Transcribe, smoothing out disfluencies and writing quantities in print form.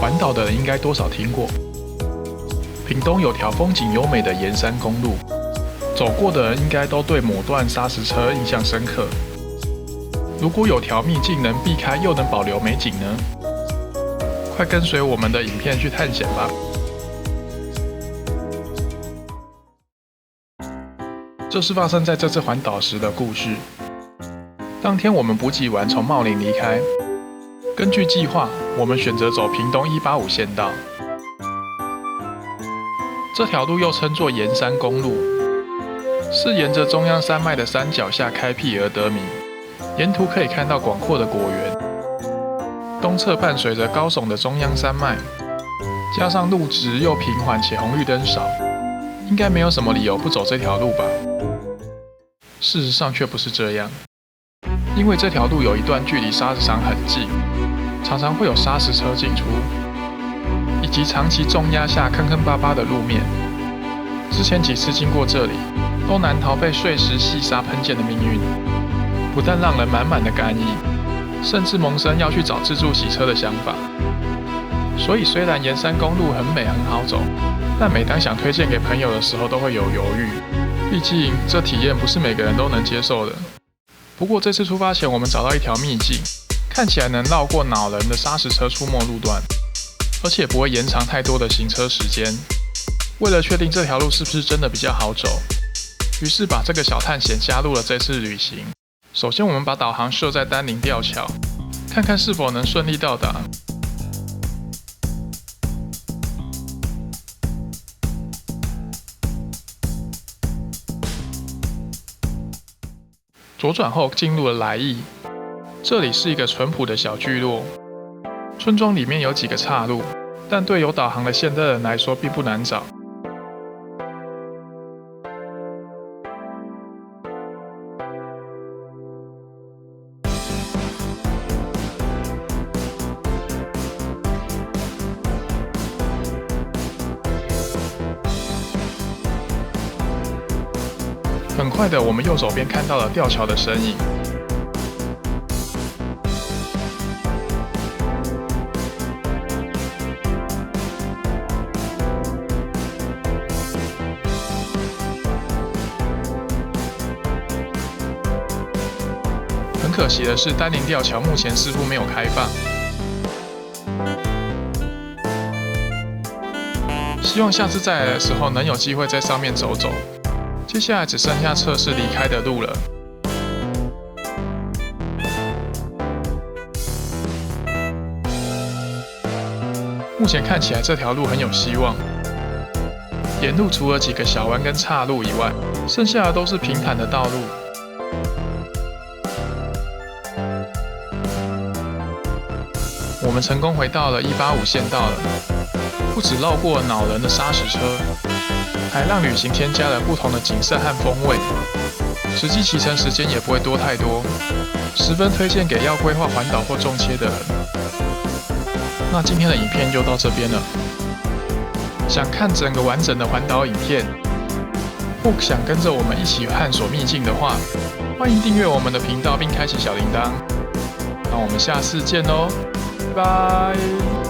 环岛的人应该多少听过。屏东有条风景优美的沿山公路，走过的人应该都对某段砂石车印象深刻。如果有条秘境能避开又能保留美景呢？快跟随我们的影片去探险吧！这是发生在这次环岛时的故事。当天我们补给完从茂林离开，根据计划，我们选择走屏东185县道。这条路又称作沿山公路，是沿着中央山脉的山脚下开辟而得名。沿途可以看到广阔的果园，东侧伴随着高耸的中央山脉，加上路直又平缓且红绿灯少，应该没有什么理由不走这条路吧？事实上却不是这样，因为这条路有一段距离砂石场很近，常常会有砂石车进出，以及长期重压下坑坑巴巴的路面。之前几次经过这里，都难逃被碎石细沙喷溅的命运，不但让人满满的干意，甚至萌生要去找自助洗车的想法。所以虽然沿山公路很美很好走，但每当想推荐给朋友的时候都会有犹豫，毕竟这体验不是每个人都能接受的。不过这次出发前我们找到一条秘境，看起来能绕过恼人的砂石车出没路段，而且不会延长太多的行车时间。为了确定这条路是不是真的比较好走，于是把这个小探险加入了这次旅行。首先我们把导航设在丹林吊桥，看看是否能顺利到达。左转后进入了来义，这里是一个淳朴的小聚落，村庄里面有几个岔路，但对有导航的现代人来说并不难找。很快的，我们右手边看到了吊桥的身影。很可惜的是，丹林吊桥目前似乎没有开放。希望下次再来的时候能有机会在上面走走。接下来只剩下测试离开的路了。目前看起来这条路很有希望。沿路除了几个小弯跟岔路以外，剩下的都是平坦的道路。我们成功回到了185县道了，不只绕过了恼人的砂石车，还让旅行添加了不同的景色和风味，实际骑乘时间也不会多太多，十分推荐给要规划环岛或重切的人。那今天的影片就到这边了，想看整个完整的环岛影片，或想跟着我们一起探索秘境的话，欢迎订阅我们的频道并开启小铃铛。那我们下次见喽，拜拜。